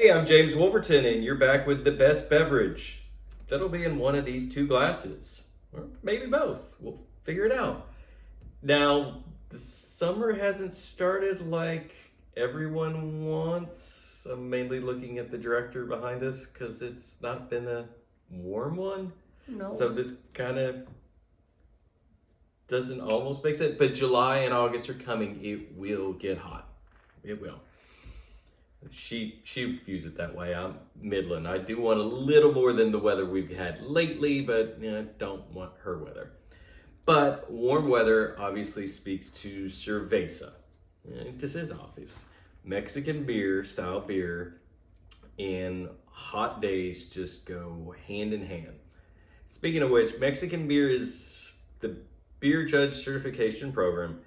Hey, I'm James Wolverton, and you're back with the best beverage. That'll be in one of these two glasses, or maybe both. We'll figure it out. Now, the summer hasn't started like everyone wants. I'm mainly looking at the director behind us because it's not been a warm one. So No. this kind of doesn't almost make sense. But July and August are coming. It will get hot. It will. She views it that way. I'm Midland. I do want a little more than the weather we've had lately, but don't want her weather. But warm weather obviously speaks to Cerveza. This is obvious. Mexican beer, style beer, and hot days just go hand in hand. Speaking of which, Mexican beer is the beer judge certification program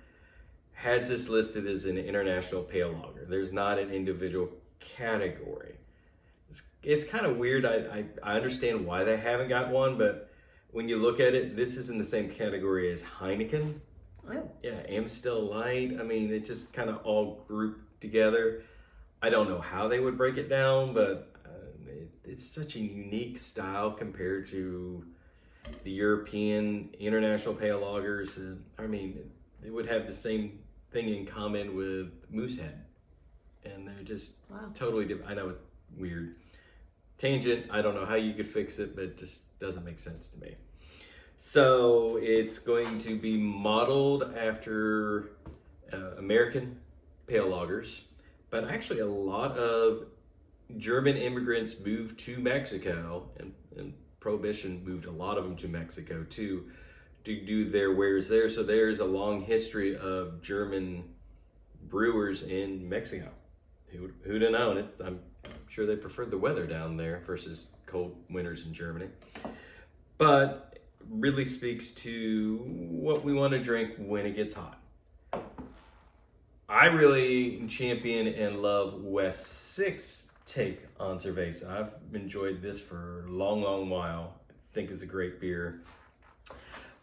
has this listed as an international pale lager. There's not an individual category. It's kind of weird. I understand why they haven't got one, but when you look at it, this is in the same category as Heineken. Oh. Yeah, Amstel Light. I mean, it just kind of all grouped together. I don't know how they would break it down, but it's such a unique style compared to the European international pale lagers. I mean, they would have the same thing in common with Moosehead, and they're just totally different. I know it's weird. Tangent, I don't know how you could fix it, but it just doesn't make sense to me. So it's going to be modeled after American pale lagers, but actually a lot of German immigrants moved to Mexico, and Prohibition moved a lot of them to Mexico too, to do their wares there. So there's a long history of German brewers in Mexico. Who'd have known? I'm sure they preferred the weather down there versus cold winters in Germany. But really speaks to what we want to drink when it gets hot. I really champion and love West 6 take on Cerveza. I've enjoyed this for a long while. I think it's a great beer.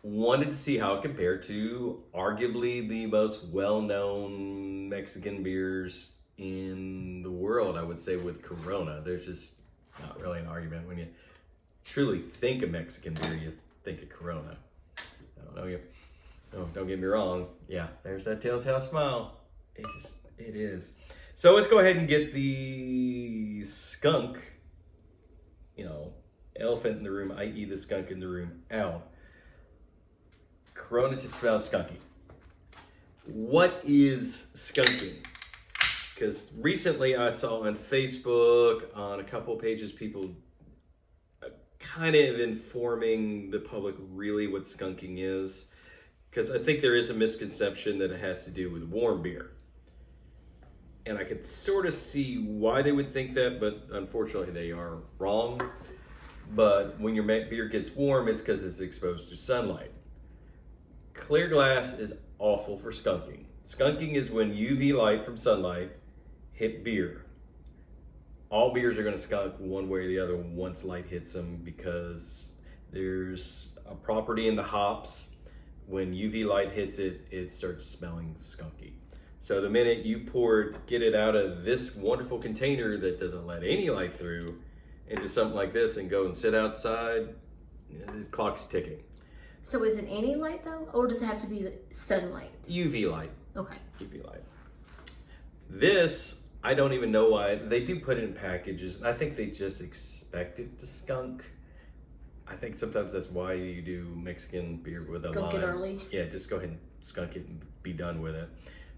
Wanted to see how it compared to arguably the most well-known Mexican beers in the world, I would say, with Corona. There's just not really an argument. When you truly think of Mexican beer, you think of Corona. I don't know you. Oh, don't get me wrong. Yeah, there's that telltale smile. It is. So let's go ahead and get the skunk, elephant in the room, i.e. the skunk in the room, out. Corona just smells skunky. What is skunking? Because recently I saw on Facebook, on a couple of pages, people kind of informing the public really what skunking is. Because I think there is a misconception that it has to do with warm beer. And I could sort of see why they would think that, but unfortunately they are wrong. But when your beer gets warm, it's because it's exposed to sunlight. Clear glass is awful for skunking. Skunking is when UV light from sunlight hit beer. All beers are going to skunk one way or the other once light hits them because there's a property in the hops. When UV light hits it, it starts smelling skunky. So the minute you get it out of this wonderful container that doesn't let any light through into something like this and go and sit outside, the clock's ticking. So is it any light though, or does it have to be the sunlight? UV light. Okay. UV light. This, I don't even know why. They do put it in packages. I think they just expect it to skunk. I think sometimes that's why you do Mexican beer with a lime. Skunk it early. Yeah, just go ahead and skunk it and be done with it.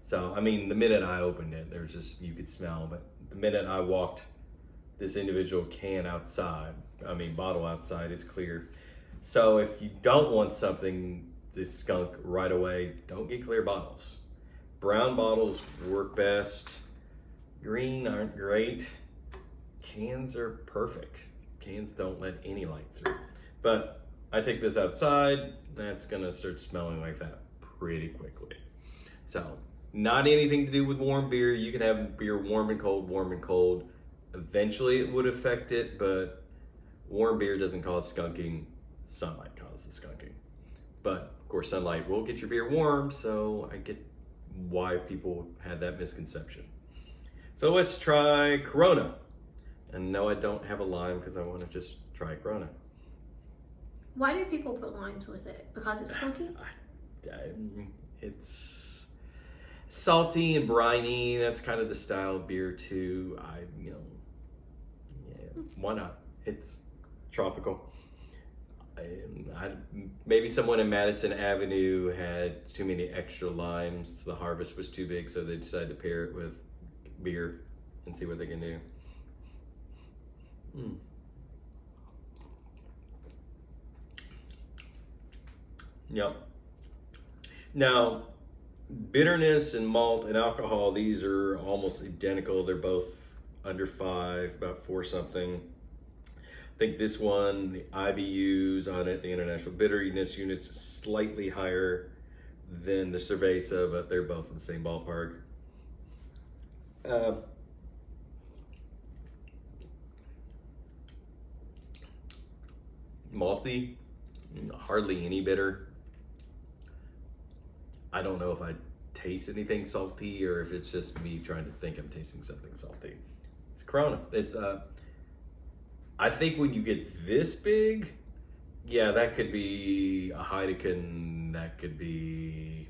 So, I mean, the minute I opened it, there's just, you could smell, but the minute I walked this individual bottle outside, it's clear. So if you don't want something to skunk right away, don't get clear bottles. Brown bottles work best. Green aren't great. Cans are perfect. Cans don't let any light through. But I take this outside, that's gonna start smelling like that pretty quickly. So, not anything to do with warm beer. You can have beer warm and cold. Eventually it would affect it, but warm beer doesn't cause skunking. Sunlight causes skunking. But of course sunlight will get your beer warm, so I get why people had that misconception. So let's try Corona. And no, I don't have a lime because I want to just try Corona. Why do people put limes with it? Because it's skunky? It's salty and briny. That's kind of the style of beer too. Why not? It's tropical. Maybe someone in Madison Avenue had too many extra limes. The harvest was too big, so they decided to pair it with beer and see what they can do. Yep. Now, bitterness and malt and alcohol, these are almost identical. They're both under 5, about 4 something. I think this one, the IBUs on it, the International Bitterness Units, slightly higher than the Cerveza, but they're both in the same ballpark. Malty, hardly any bitter. I don't know if I taste anything salty or if it's just me trying to think I'm tasting something salty. It's Corona. It's I think when you get this big, yeah, that could be a Heineken, that could be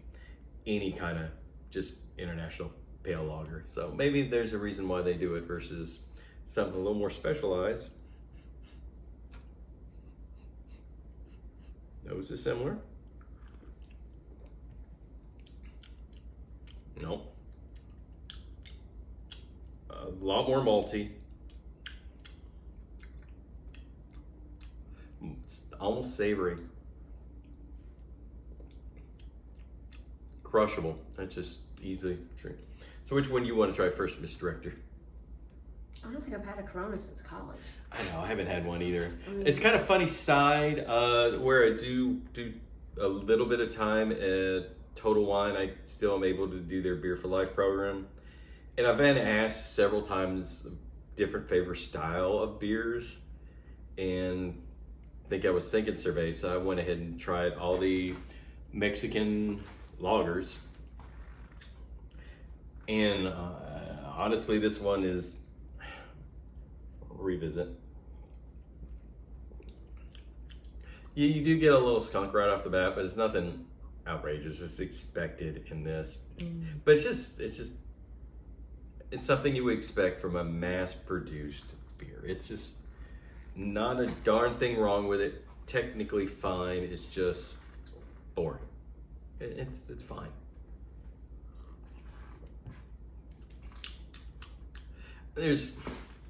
any kind of just international pale lager. So maybe there's a reason why they do it versus something a little more specialized. Nose is similar. Nope. A lot more malty. It's almost savory. Crushable. That's just easily drink. So which one do you want to try first, Miss Director? I don't think I've had a Corona since college. I know, I haven't had one either. Mm. It's kind of funny side where I do a little bit of time at Total Wine. I still am able to do their Beer for Life program. And I've been asked several times different favorite style of beers. And I think I was thinking Cerveza. I went ahead and tried all the Mexican lagers. And honestly, this one is revisit. You do get a little skunk right off the bat, but it's nothing outrageous. It's expected in this. But it's something you would expect from a mass-produced beer. It's just not a darn thing wrong with it. Technically fine. It's just boring. It's fine.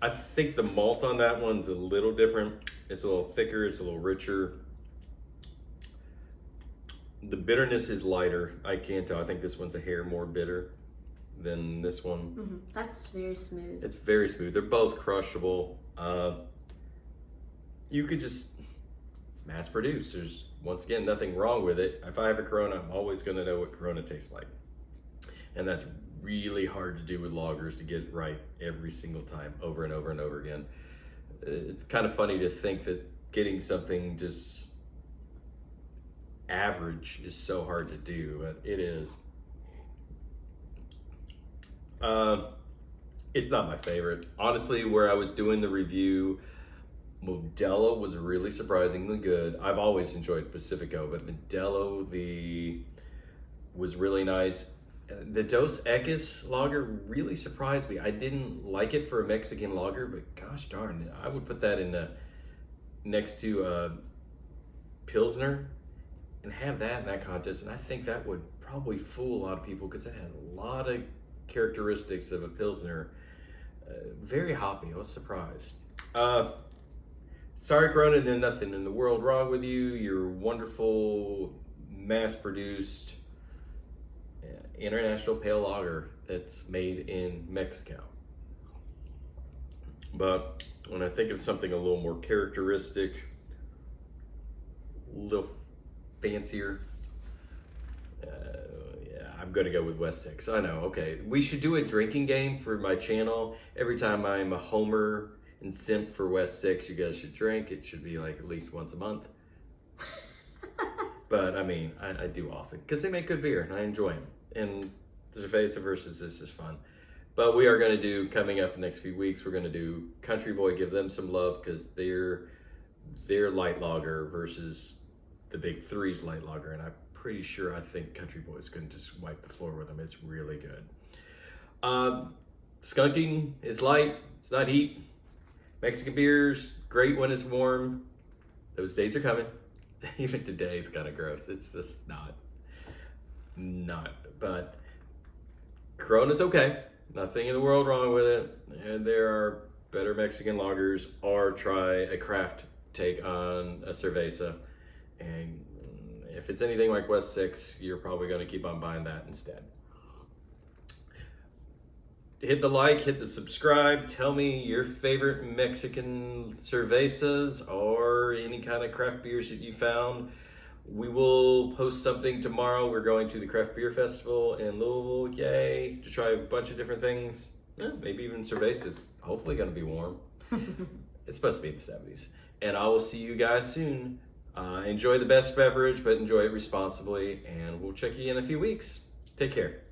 I think the malt on that one's a little different. It's a little thicker, it's a little richer. The bitterness is lighter. I can't tell. I think this one's a hair more bitter than this one. Mm-hmm. That's very smooth. It's very smooth. They're both crushable. You could just, it's mass produced. There's, once again, nothing wrong with it. If I have a Corona, I'm always going to know what Corona tastes like. And that's really hard to do with lagers, to get right every single time, over and over and over again. It's kind of funny to think that getting something just average is so hard to do, but it is. It's not my favorite. Honestly, where I was doing the review, Modelo was really surprisingly good. I've always enjoyed Pacifico, but Modelo was really nice. The Dos Equis lager really surprised me. I didn't like it for a Mexican lager, but gosh darn, I would put that in next to Pilsner and have that in that contest. And I think that would probably fool a lot of people because it had a lot of characteristics of a Pilsner. Very hoppy. I was surprised. Sorry, Corona, there's nothing in the world wrong with you. You're wonderful, mass-produced international pale lager that's made in Mexico. But when I think of something a little more characteristic, a little fancier, I'm going to go with West 6. I know, okay. We should do a drinking game for my channel. Every time I'm a homer and simp for West 6, you guys should drink. It should be like at least once a month. But I mean, I do often because they make good beer and I enjoy them. And Cerveza versus this is fun. But we are going to do, coming up the next few weeks, we're going to do Country Boy, give them some love, because they're light lager versus the big three's light lager, and I'm pretty sure I think Country Boy is going to just wipe the floor with them. It's really good. Skunking is light, it's not heat. Mexican beers, great when it's warm. Those days are coming. Even today is kind of gross. It's just not. But Corona's okay. Nothing in the world wrong with it. And there are better Mexican lagers, or try a craft take on a Cerveza. And if it's anything like West 6, you're probably going to keep on buying that instead. Hit the like, hit the subscribe. Tell me your favorite Mexican cervezas or any kind of craft beers that you found. We will post something tomorrow. We're going to the Craft Beer Festival in Louisville, yay, to try a bunch of different things. Maybe even cervezas. Hopefully going to be warm. It's supposed to be in the 70s. And I will see you guys soon. Enjoy the best beverage, but enjoy it responsibly. And we'll check you in a few weeks. Take care.